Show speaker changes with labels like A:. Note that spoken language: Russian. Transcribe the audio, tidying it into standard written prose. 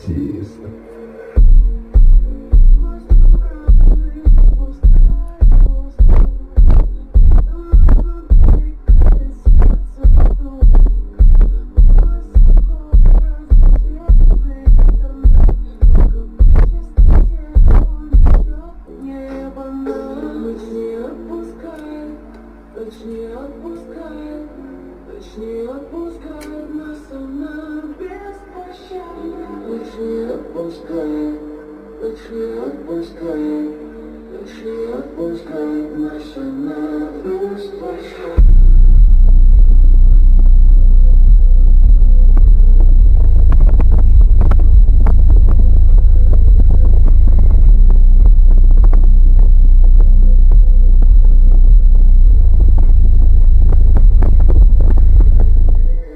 A: Тесно.
B: Точнее отпускай, нас она беспощадна. Точнее отпускай, точнее отпускай.